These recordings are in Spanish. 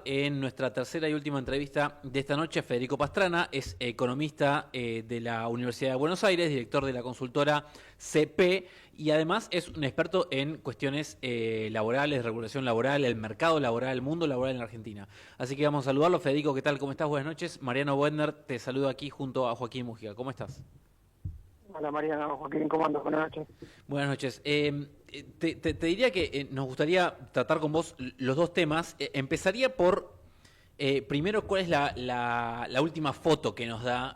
En nuestra tercera y última entrevista de esta noche, Federico Pastrana es economista de la Universidad de Buenos Aires, director de la consultora CP y además es un experto en cuestiones laborales, regulación laboral, el mercado laboral, el mundo laboral en Argentina. Así que vamos a saludarlo. Federico, ¿qué tal? ¿Cómo estás? Buenas noches. Mariano Wendner te saluda aquí junto a Joaquín Mujica. ¿Cómo estás? Hola Mariano, Joaquín, ¿cómo andas? Buenas noches. Buenas noches. Te diría que nos gustaría tratar con vos los dos temas. Empezaría por, primero, ¿cuál es la última foto que nos dan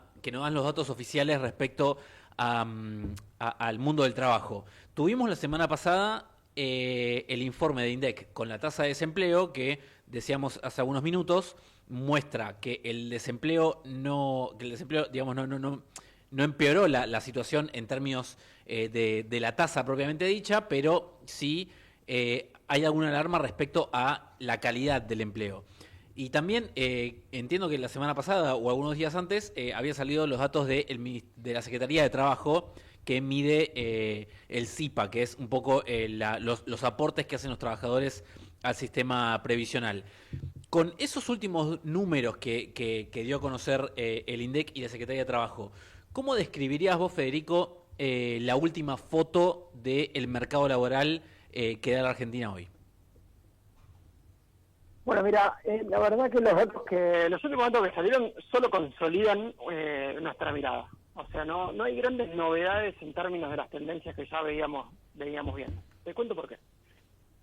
los datos oficiales respecto al mundo del trabajo? Tuvimos la semana pasada el informe de INDEC con la tasa de desempleo que, decíamos hace algunos minutos, muestra que el desempleo, digamos, no empeoró la situación en términos de la tasa propiamente dicha, pero sí hay alguna alarma respecto a la calidad del empleo. Y también entiendo que la semana pasada o algunos días antes había salido los datos de la Secretaría de Trabajo que mide el CIPA, que es un poco los aportes que hacen los trabajadores al sistema previsional. Con esos últimos números que dio a conocer el INDEC y la Secretaría de Trabajo, ¿cómo describirías vos, Federico, la última foto del mercado laboral que da la Argentina hoy? Bueno, mira, la verdad que los últimos datos que salieron solo consolidan nuestra mirada. O sea, no hay grandes novedades en términos de las tendencias que ya veíamos bien. Te cuento por qué.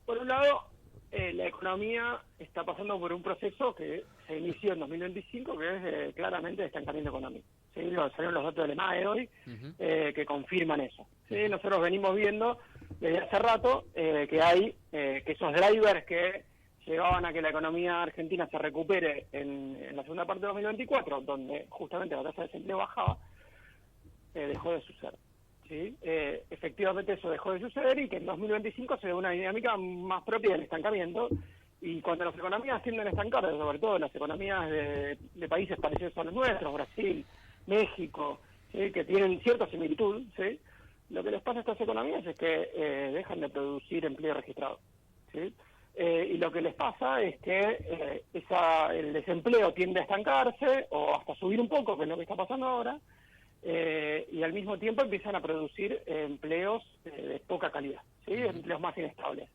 Por un lado, la economía está pasando por un proceso que se inició en 2025, que es claramente de estancamiento económico. ¿Sí? Salieron los datos del EMAE hoy que confirman eso. ¿Sí? Nosotros venimos viendo desde hace rato que hay que esos drivers que llevaban a que la economía argentina se recupere en la segunda parte de 2024, donde justamente la tasa de desempleo bajaba, dejó de suceder. ¿Sí? Efectivamente eso dejó de suceder y que en 2025 se ve una dinámica más propia del estancamiento, y cuando las economías tienden a estancar, sobre todo las economías de países parecidos a los nuestros, Brasil, México, ¿sí? Que tienen cierta similitud, ¿sí? Lo que les pasa a estas economías es que dejan de producir empleo registrado, ¿sí? Y lo que les pasa es que el desempleo tiende a estancarse o hasta subir un poco, que es lo que está pasando ahora, y al mismo tiempo empiezan a producir empleos de poca calidad, ¿sí? Empleos más inestables.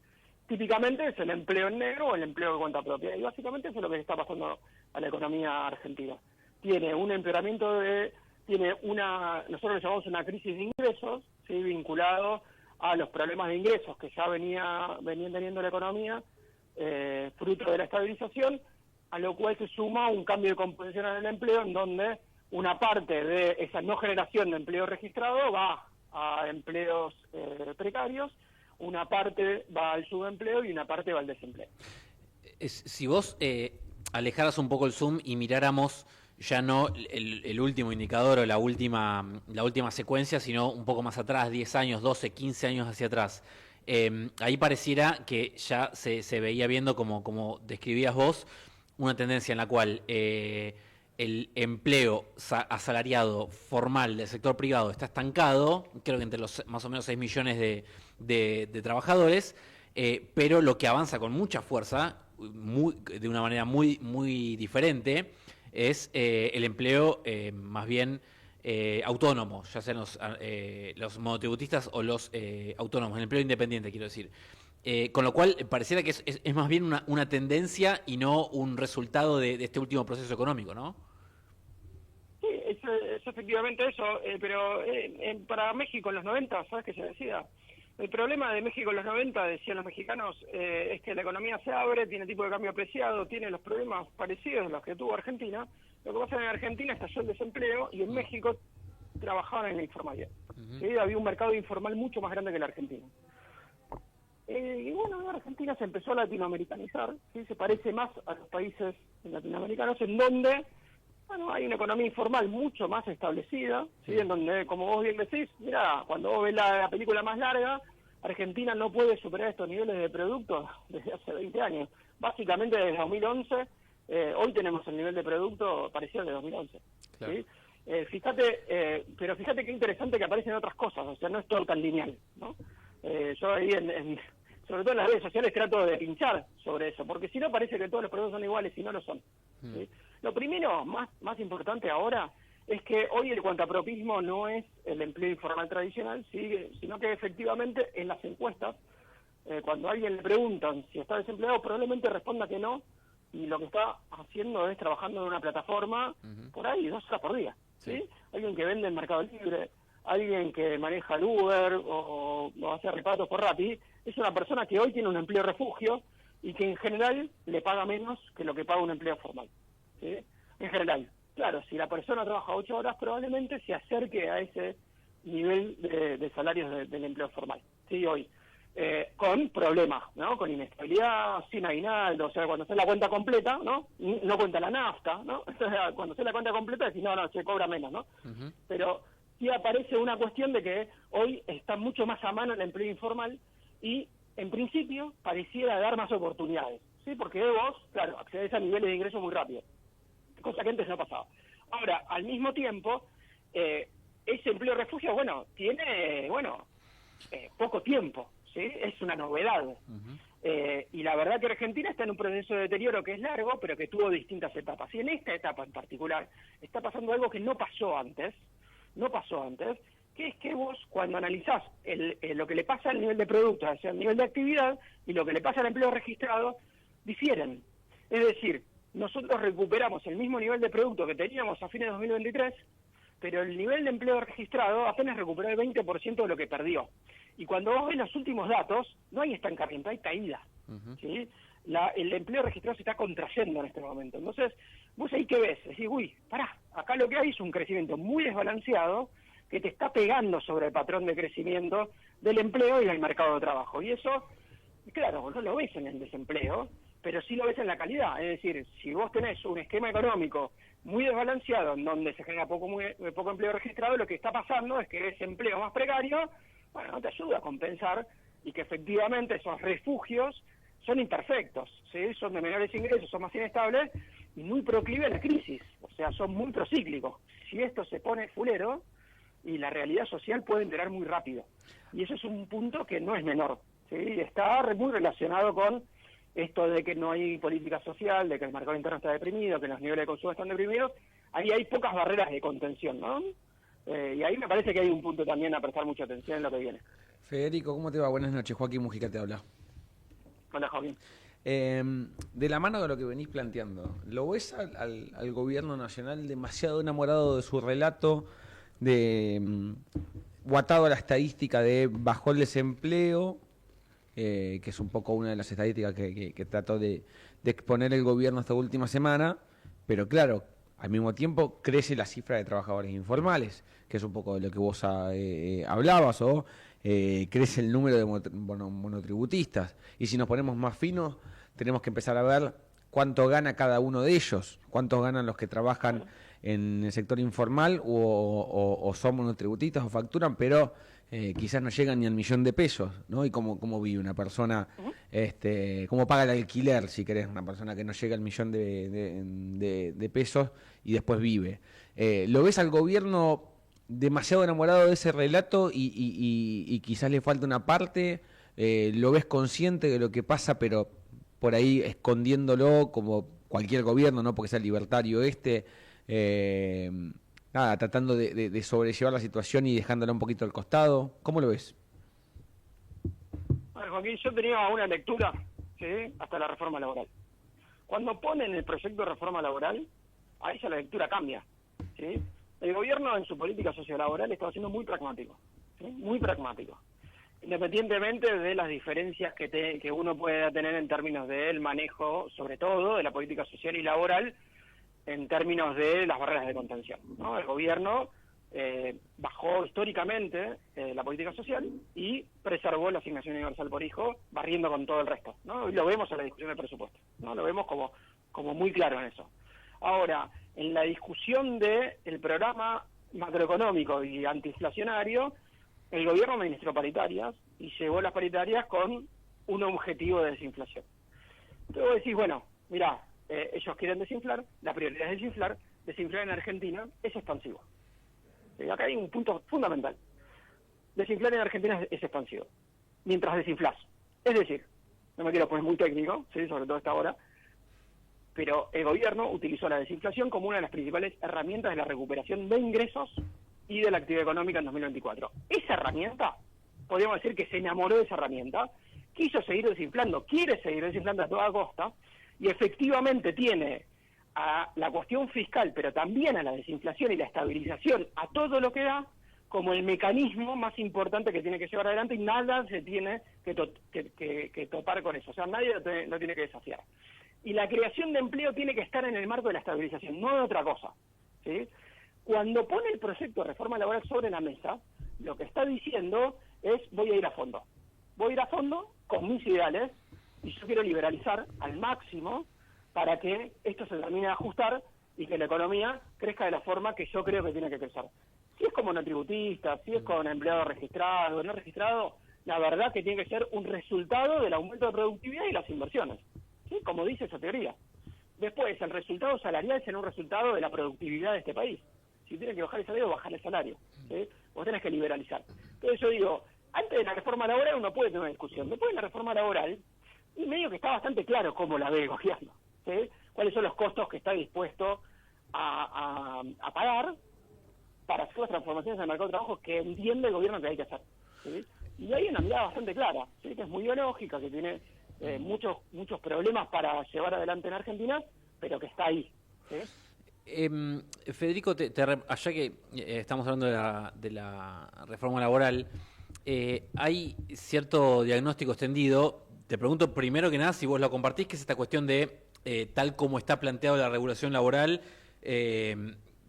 Típicamente es el empleo en negro o el empleo de cuenta propia, y básicamente eso es lo que le está pasando a la economía argentina. Tiene un empeoramiento nosotros le llamamos una crisis de ingresos, ¿sí? Vinculado a los problemas de ingresos que ya venían teniendo la economía, fruto de la estabilización, a lo cual se suma un cambio de composición en el empleo, en donde una parte de esa no generación de empleo registrado va a empleos precarios, una parte va al subempleo y una parte va al desempleo. Si vos alejaras un poco el zoom y miráramos ya no el último indicador o la última secuencia, sino un poco más atrás, 10 años, 12, 15 años hacia atrás, ahí pareciera que ya se veía viendo, como describías vos, una tendencia en la cual el empleo asalariado formal del sector privado está estancado, creo que entre los más o menos 6 millones de trabajadores, pero lo que avanza con mucha fuerza, de una manera muy diferente, es el empleo más bien autónomo, ya sean los monotributistas o los autónomos, el empleo independiente, quiero decir. Con lo cual pareciera que es más bien una tendencia y no un resultado de este último proceso económico, ¿no? Sí, es efectivamente eso, pero para México en los 90, ¿sabes qué se decía? El problema de México en los 90, decían los mexicanos, es que la economía se abre, tiene tipo de cambio apreciado, tiene los problemas parecidos a los que tuvo Argentina. Lo que pasa es que en Argentina estalló el desempleo y en México trabajaban en la informalidad. ¿Sí? Había un mercado informal mucho más grande que el argentino. Y bueno, Argentina se empezó a latinoamericanizar, ¿sí? Se parece más a los países latinoamericanos en donde hay una economía informal mucho más establecida, ¿sí? En donde, como vos bien decís, mira, cuando vos ves la película más larga, Argentina no puede superar estos niveles de producto desde hace 20 años. Básicamente desde 2011, hoy tenemos el nivel de producto parecido al de 2011. Claro. ¿Sí? Pero fíjate qué interesante que aparecen otras cosas, o sea, no es todo tan lineal, ¿no? Yo ahí sobre todo en las redes sociales, trato de pinchar sobre eso, porque si no parece que todos los procesos son iguales y no lo son. ¿Sí? Lo primero, más importante ahora, es que hoy el cuentapropismo no es el empleo informal tradicional, ¿sí? Sino que efectivamente en las encuestas, cuando a alguien le preguntan si está desempleado, probablemente responda que no, y lo que está haciendo es trabajando en una plataforma por ahí 2 horas por día. ¿Sí? Alguien que vende en Mercado Libre, alguien que maneja el Uber o hace repartos por Rappi, es una persona que hoy tiene un empleo refugio y que en general le paga menos que lo que paga un empleo formal. ¿Sí? En general. Claro, si la persona trabaja 8 horas, probablemente se acerque a ese nivel de salarios del empleo formal. ¿Sí? Hoy. Con problemas, ¿no? Con inestabilidad, sin aguinaldo, o sea, cuando se la cuenta completa, ¿no? No cuenta la nafta, ¿no? O sea, cuando se la cuenta completa, decís, no, se cobra menos, ¿no? Pero sí aparece una cuestión de que hoy está mucho más a mano el empleo informal y, en principio, pareciera dar más oportunidades, ¿sí? Porque vos, claro, accedes a niveles de ingreso muy rápido, cosa que antes no pasaba. Ahora, al mismo tiempo, ese empleo refugio, tiene, poco tiempo, ¿sí? Es una novedad. Y la verdad que Argentina está en un proceso de deterioro que es largo, pero que tuvo distintas etapas. Y en esta etapa en particular está pasando algo que no pasó antes, que es que vos, cuando analizás lo que le pasa al nivel de producto, o sea, al nivel de actividad, y lo que le pasa al empleo registrado, difieren. Es decir, nosotros recuperamos el mismo nivel de producto que teníamos a fines de 2023, pero el nivel de empleo registrado apenas recuperó el 20% de lo que perdió. Y cuando vos ves los últimos datos, no hay estancamiento, hay caída. ¿Sí? El empleo registrado se está contrayendo en este momento. Entonces, vos ahí qué ves, decís, pará, acá lo que hay es un crecimiento muy desbalanceado que te está pegando sobre el patrón de crecimiento del empleo y del mercado de trabajo. Y eso, claro, no lo ves en el desempleo, pero sí lo ves en la calidad. Es decir, si vos tenés un esquema económico muy desbalanceado en donde se genera poco empleo registrado, lo que está pasando es que ese empleo más precario, no te ayuda a compensar y que efectivamente esos refugios son imperfectos, ¿sí? Son de menores ingresos, son más inestables y muy proclives a la crisis, o sea, son muy procíclicos. Si esto se pone fulero, y la realidad social puede enterar muy rápido. Y eso es un punto que no es menor, ¿sí? Está muy relacionado con esto de que no hay política social, de que el mercado interno está deprimido, que los niveles de consumo están deprimidos. Ahí hay pocas barreras de contención, ¿no? Y ahí me parece que hay un punto también a prestar mucha atención en lo que viene. Federico, ¿cómo te va? Buenas noches, Joaquín Mujica te habla. Hola, Joaquín. De la mano de lo que venís planteando, ¿lo ves al gobierno nacional demasiado enamorado de su relato, o atado a la estadística de bajó el desempleo, que es un poco una de las estadísticas que trató de exponer el gobierno esta última semana, pero claro, al mismo tiempo crece la cifra de trabajadores informales, que es un poco de lo que vos hablabas, o crece el número de monotributistas, y si nos ponemos más finos, tenemos que empezar a ver cuánto gana cada uno de ellos, cuánto ganan los que trabajan en el sector informal o son monotributistas o facturan, pero quizás no llegan ni al $1.000.000, ¿no? Y cómo vive una persona, cómo paga el alquiler, si querés, una persona que no llega al $1.000.000 y después vive. ¿Lo ves al gobierno demasiado enamorado de ese relato y quizás le falta una parte? ¿Lo ves consciente de lo que pasa, pero por ahí escondiéndolo como cualquier gobierno, no porque sea libertario tratando de sobrellevar la situación y dejándola un poquito al costado? ¿Cómo lo ves? Bueno, Joaquín, yo tenía una lectura, ¿sí?, hasta la reforma laboral. Cuando ponen el proyecto de reforma laboral, ahí ya la lectura cambia, ¿sí? El gobierno en su política sociolaboral está siendo muy pragmático, ¿sí? Muy pragmático. Independientemente de las diferencias que uno pueda tener en términos del manejo, sobre todo, de la política social y laboral, en términos de las barreras de contención, ¿no? El gobierno bajó históricamente la política social y preservó la asignación universal por hijo, barriendo con todo el resto, ¿no? Y lo vemos en la discusión del presupuesto, ¿no? Lo vemos como muy claro en eso. Ahora, en la discusión del programa macroeconómico y antiinflacionario, el gobierno administró paritarias y llevó las paritarias con un objetivo de desinflación. Entonces vos decís, bueno, mirá, ellos quieren desinflar, la prioridad es desinflar en Argentina es expansivo. Acá hay un punto fundamental. Desinflar en Argentina es expansivo, mientras desinflás. Es decir, no me quiero poner muy técnico, ¿sí? Sobre todo a esta hora, pero el gobierno utilizó la desinflación como una de las principales herramientas de la recuperación de ingresos y de la actividad económica en 2024. Esa herramienta, podríamos decir que se enamoró de esa herramienta, quiso seguir desinflando, quiere seguir desinflando a toda costa, y efectivamente tiene a la cuestión fiscal, pero también a la desinflación y la estabilización, a todo lo que da, como el mecanismo más importante que tiene que llevar adelante, y nada se tiene que topar con eso. O sea, nadie lo tiene que desafiar. Y la creación de empleo tiene que estar en el marco de la estabilización, no de otra cosa, ¿sí? Cuando pone el proyecto de reforma laboral sobre la mesa, lo que está diciendo es: voy a ir a fondo. Voy a ir a fondo con mis ideales, y yo quiero liberalizar al máximo para que esto se termine de ajustar y que la economía crezca de la forma que yo creo que tiene que crecer. Si es como no tributista, si es con empleado registrado o no registrado, la verdad que tiene que ser un resultado del aumento de productividad y las inversiones, ¿sí? Como dice esa teoría. Después, el resultado salarial será un resultado de la productividad de este país. Si tiene que bajar el salario, bajar el salario, ¿sí? Vos tenés que liberalizar. Entonces yo digo, antes de la reforma laboral uno puede tener una discusión. Después de la reforma laboral, y medio que está bastante claro cómo la ve el gobierno, ¿sí? Cuáles son los costos que está dispuesto a pagar para hacer las transformaciones en el mercado de trabajo que entiende el gobierno que hay que hacer, ¿sí? Y hay una mirada bastante clara, ¿sí? Que es muy ideológica, que tiene muchos problemas para llevar adelante en Argentina, pero que está ahí, ¿sí? Federico, allá que estamos hablando de la reforma laboral, hay cierto diagnóstico extendido. Te pregunto primero que nada si vos lo compartís, que es esta cuestión de tal como está planteado la regulación laboral,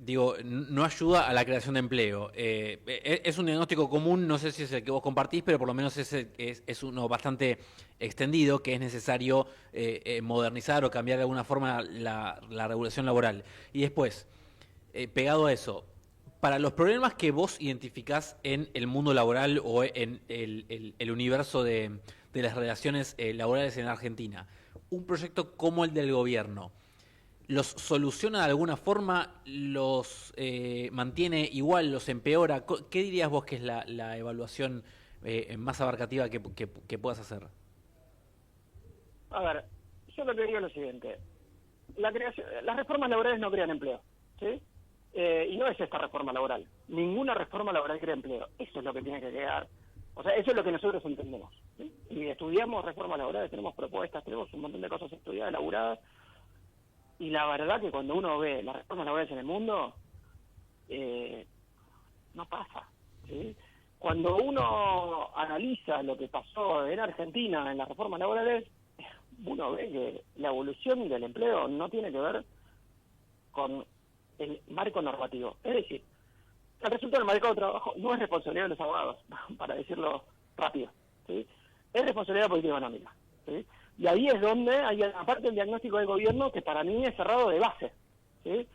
no ayuda a la creación de empleo. Es un diagnóstico común, no sé si es el que vos compartís, pero por lo menos es uno bastante extendido, que es necesario modernizar o cambiar de alguna forma la regulación laboral. Y después, pegado a eso, para los problemas que vos identificás en el mundo laboral o en el universo de las relaciones laborales en Argentina, un proyecto como el del gobierno, ¿los soluciona de alguna forma? ¿Los mantiene igual? ¿Los empeora? ¿Qué dirías vos que es la evaluación más abarcativa que puedas hacer? A ver, yo lo que digo es lo siguiente. Las reformas laborales no crean empleo, ¿sí? Y no es esta reforma laboral. Ninguna reforma laboral crea empleo. Eso es lo que tiene que quedar. O sea, eso es lo que nosotros entendemos, ¿sí? Y estudiamos reformas laborales, tenemos propuestas, tenemos un montón de cosas estudiadas, elaboradas. Y la verdad que cuando uno ve las reformas laborales en el mundo, no pasa, ¿sí? Cuando uno analiza lo que pasó en Argentina en las reformas laborales, uno ve que la evolución del empleo no tiene que ver con el marco normativo. Es decir, el resultado del mercado de trabajo no es responsabilidad de los abogados, para decirlo rápido, ¿sí? Es responsabilidad política económica, ¿sí? Y ahí es donde hay aparte el diagnóstico del gobierno que para mí es cerrado de base, ¿sí?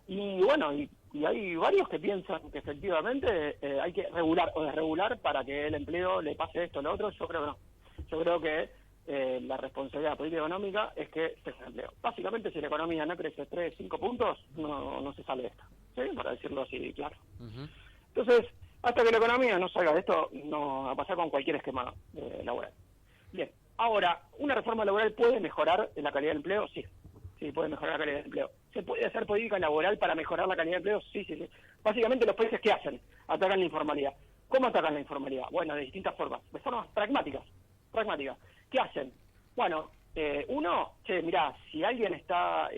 Y bueno, y hay varios que piensan que efectivamente hay que regular o desregular para que el empleo le pase esto o lo otro. Yo creo que no. Yo creo que la responsabilidad política económica es que se cree empleo. Básicamente, si la economía no crece 3, 5 puntos, no se sale de esto, ¿sí? Para decirlo así, claro. Uh-huh. Entonces, hasta que la economía no salga de esto, no va a pasar con cualquier esquema laboral. Bien. Ahora, ¿una reforma laboral puede mejorar la calidad del empleo? Sí, puede mejorar la calidad del empleo. ¿Se puede hacer política laboral para mejorar la calidad del empleo? Sí. Básicamente los países, ¿qué hacen? Atacan la informalidad. ¿Cómo atacan la informalidad? Bueno, de distintas formas. De formas pragmáticas. ¿Qué hacen? Bueno, mirá, si alguien está...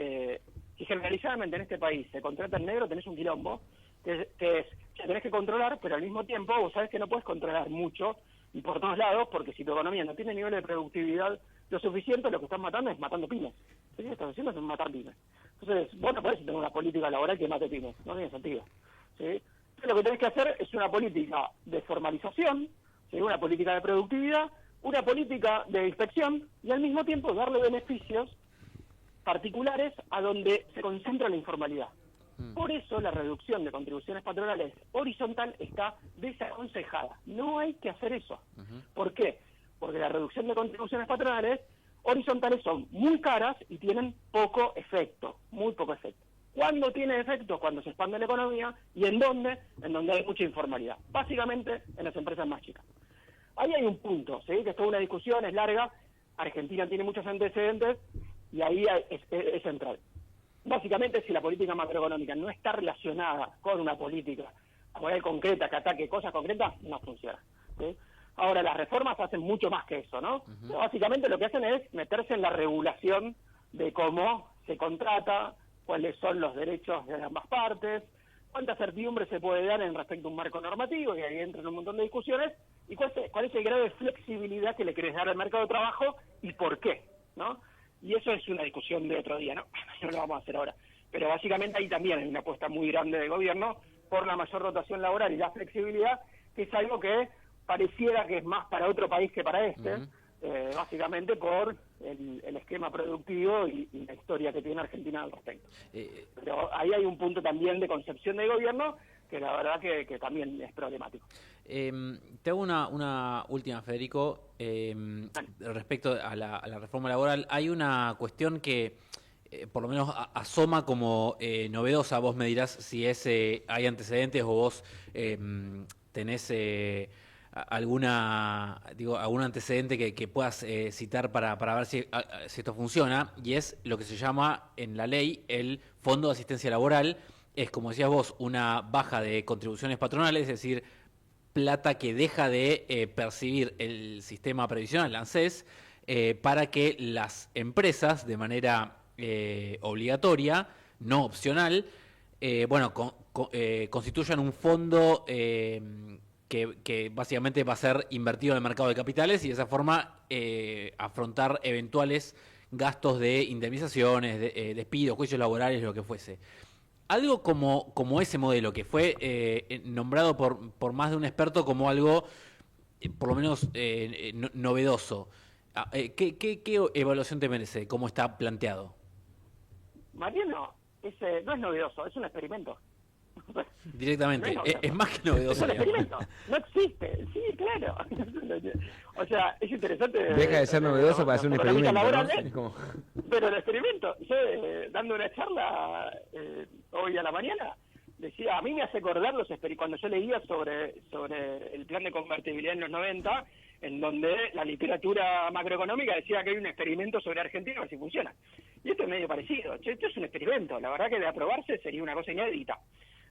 si generalizadamente en este país se contrata en negro, tenés un quilombo, que tenés que controlar, pero al mismo tiempo vos sabés que no puedes controlar mucho y por todos lados, porque si tu economía no tiene nivel de productividad lo suficiente, lo que estás matando es matando pymes. ¿Sí? Lo que estás haciendo es matar pymes. Entonces, vos no podés tener una política laboral que mate pymes, no tiene sentido, ¿sí? Entonces, lo que tenés que hacer es una política de formalización, ¿sí? Una política de productividad, una política de inspección, y al mismo tiempo darle beneficios particulares a donde se concentra la informalidad. Por eso la reducción de contribuciones patronales horizontal está desaconsejada. No hay que hacer eso. Uh-huh. ¿Por qué? Porque la reducción de contribuciones patronales horizontales son muy caras y tienen poco efecto, muy poco efecto. ¿Cuándo tiene efecto? Cuando se expande la economía. ¿Y en dónde? En donde hay mucha informalidad. Básicamente en las empresas más chicas. ahí hay un punto, ¿sí? Que es toda una discusión, es larga, Argentina tiene muchos antecedentes y ahí es central. Básicamente, si la política macroeconómica no está relacionada con una política laboral concreta que ataque cosas concretas, no funciona, ¿sí? Ahora, las reformas hacen mucho más que eso, ¿no? Básicamente lo que hacen es meterse en la regulación de cómo se contrata, cuáles son los derechos de ambas partes, cuánta certidumbre se puede dar en respecto a un marco normativo, y ahí entran un montón de discusiones, y cuál es el grado de flexibilidad que le querés dar al mercado de trabajo y por qué, ¿no? Y eso es una discusión de otro día, ¿no? No lo vamos a hacer ahora. Pero básicamente ahí también hay una apuesta muy grande del gobierno por la mayor rotación laboral y la flexibilidad, que es algo que pareciera que es más para otro país que para este, básicamente por el esquema productivo y la historia que tiene Argentina al respecto. Pero ahí hay un punto también de concepción del gobierno que la verdad que también es problemático. Te hago una última, Federico, respecto a la reforma laboral. Hay una cuestión que por lo menos asoma como novedosa. Vos me dirás si hay antecedentes o vos tenés algún antecedente que puedas citar para ver si esto funciona, y es lo que se llama en la ley el Fondo de Asistencia Laboral. Es, como decías vos, una baja de contribuciones patronales, es decir, plata que deja de percibir el sistema previsional, el ANSES, para que las empresas, de manera obligatoria, no opcional, constituyan un fondo que básicamente va a ser invertido en el mercado de capitales y de esa forma afrontar eventuales gastos de indemnizaciones, despidos, juicios laborales, lo que fuese. Algo como ese modelo, que fue nombrado por más de un experto como algo, por lo menos, novedoso. ¿Qué evaluación te merece? ¿Cómo está planteado? Mariano, no es novedoso, es un experimento. Directamente, no es más que novedoso. Es un experimento, no existe, sí, claro. O sea, es interesante. Deja de ser novedoso para hacer un experimento, ¿no? Pero el experimento, yo dando una charla hoy a la mañana, decía, a mí me hace acordar cuando yo leía sobre el plan de convertibilidad en los 90, en donde la literatura macroeconómica decía que hay un experimento sobre Argentina a ver si funciona. Y esto es medio parecido. Esto es un experimento. La verdad que de aprobarse sería una cosa inédita.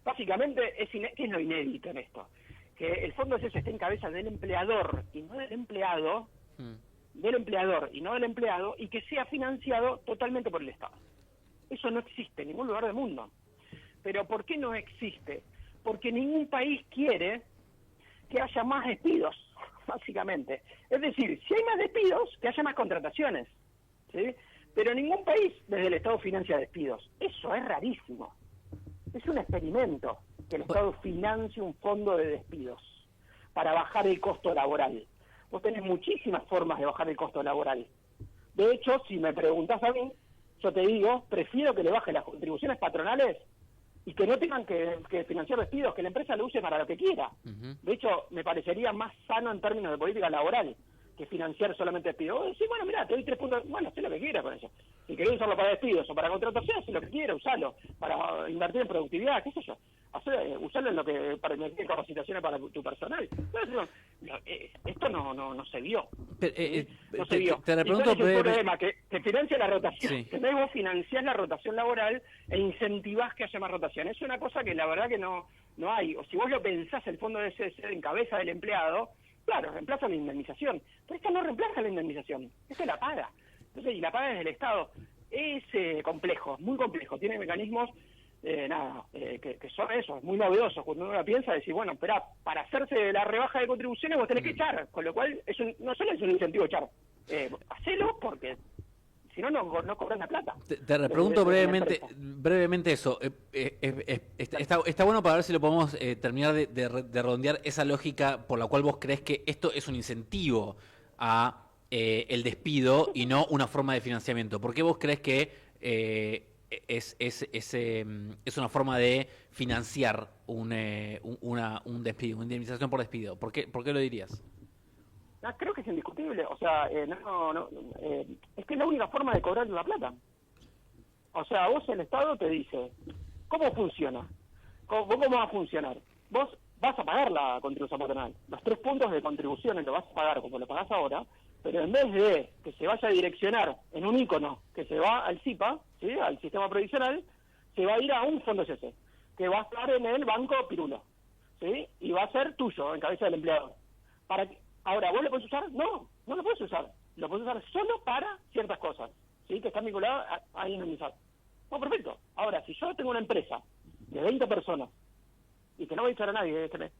Básicamente, ¿qué es lo inédito en esto? Que el fondo de eso esté en cabeza del empleador y no del empleado, y que sea financiado totalmente por el Estado. Eso no existe en ningún lugar del mundo. ¿Pero por qué no existe? Porque ningún país quiere que haya más despidos, básicamente. Es decir, si hay más despidos, que haya más contrataciones, ¿sí? Pero ningún país desde el Estado financia despidos. Eso es rarísimo. Es un experimento que el Estado financie un fondo de despidos para bajar el costo laboral. Vos tenés muchísimas formas de bajar el costo laboral. De hecho, si me preguntás a mí, yo te digo, prefiero que le bajen las contribuciones patronales y que no tengan que financiar despidos, que la empresa lo use para lo que quiera. De hecho, me parecería más sano en términos de política laboral que financiar solamente despidos. Sí, bueno, mira, te doy 3 puntos, bueno, sé lo que quiera con eso. Si querés usarlo para despidos o para contratación, sé lo que quiera, usalo. Para invertir en productividad, qué sé yo. Usarlo en lo que para invertir en capacitaciones para tu personal. Esto no se vio. No se vio. Te repregunto, es un problema que financia la rotación. Sí. Que vos financiás la rotación laboral e incentivás que haya más rotación. Es una cosa que la verdad que no hay. O si vos lo pensás, el fondo debe ser en cabeza del empleado, claro, reemplaza la indemnización. Pero esta no reemplaza la indemnización. Esta la paga. Entonces, y la paga desde el Estado. Es complejo, muy complejo. Tiene mecanismos que son esos, muy novedosos. Cuando uno lo piensa, decir, bueno, espera, para hacerse de la rebaja de contribuciones vos tenés que echar, con lo cual no solo es un incentivo echar, hacelo porque si no cobras la plata. Te repregunto brevemente eso. Está bueno para ver si lo podemos terminar de redondear esa lógica por la cual vos crees que esto es un incentivo a el despido y no una forma de financiamiento. ¿Por qué vos crees que es una forma de financiar un despido, una indemnización por despido? ¿Por qué lo dirías? Creo que es indiscutible. O sea, es que es la única forma de cobrar la plata. O sea, vos el Estado te dice, ¿cómo funciona? ¿Cómo va a funcionar? Vos vas a pagar la contribución patronal. Los 3 puntos de contribuciones lo vas a pagar como lo pagás ahora, pero en vez de que se vaya a direccionar en un icono que se va al SIPA, ¿sí? Al sistema provisional, se va a ir a un fondo SS, que va a estar en el banco Pirulo, ¿sí? Y va a ser tuyo, en cabeza del empleador. Ahora, ¿vos lo podés usar? No, no lo podés usar. Lo podés usar solo para ciertas cosas, ¿sí? Que están vinculadas a indemnizar. No, perfecto. Ahora, si yo tengo una empresa de 20 personas y que no voy a echar a nadie este mes,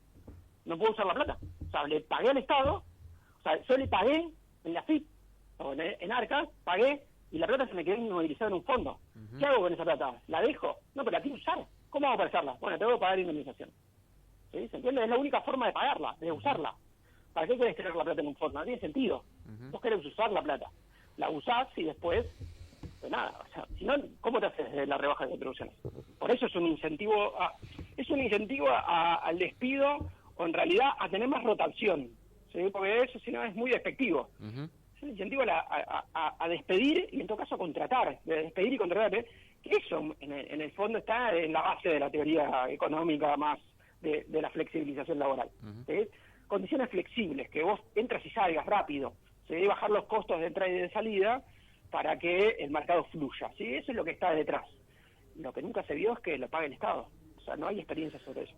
no puedo usar la plata. O sea, le pagué al Estado, o sea, yo le pagué en la FIP o en Arcas, pagué y la plata se me quedó inmovilizada en un fondo. ¿Qué hago con esa plata? ¿La dejo? No, pero la quiero usar. ¿Cómo hago para usarla? Bueno, tengo que pagar indemnización. ¿Sí? ¿Se entiende? Es la única forma de pagarla, de usarla. ¿Para qué querés tener la plata en un fondo? No tiene sentido. Vos querés usar la plata. La usás y después, pues nada, o sea, si no, ¿cómo te haces la rebaja de contribuciones? Por eso es un incentivo al despido o en realidad a tener más rotación, ¿sí? Porque eso si no es muy despectivo. Es un incentivo a despedir y en todo caso a contratar, de despedir y contratar, que eso en el fondo está en la base de la teoría económica más de la flexibilización laboral. ¿Sí? Condiciones flexibles, que vos entras y salgas rápido, se debe bajar los costos de entrada y de salida para que el mercado fluya, ¿sí? Eso es lo que está detrás. Lo que nunca se vio es que lo pague el Estado, o sea, no hay experiencia sobre eso.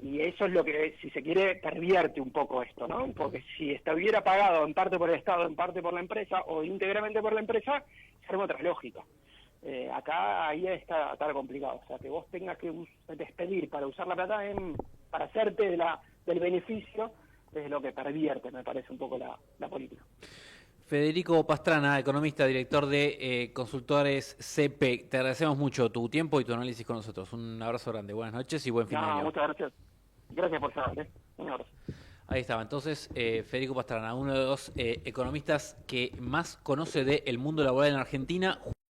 Y eso es lo que, si se quiere, pervierte un poco esto, ¿no? Porque si estuviera pagado en parte por el Estado, en parte por la empresa, o íntegramente por la empresa, sería otra lógica. Acá ahí está complicado, o sea, que vos tengas que despedir para usar la plata para hacerte del beneficio, es lo que pervierte, me parece, un poco la política. Federico Pastrana, economista, director de Consultores CP, te agradecemos mucho tu tiempo y tu análisis con nosotros. Un abrazo grande, buenas noches y buen fin de año. Muchas gracias. Gracias por saber, un abrazo. Ahí estaba, entonces, Federico Pastrana, uno de los economistas que más conoce del mundo laboral en Argentina.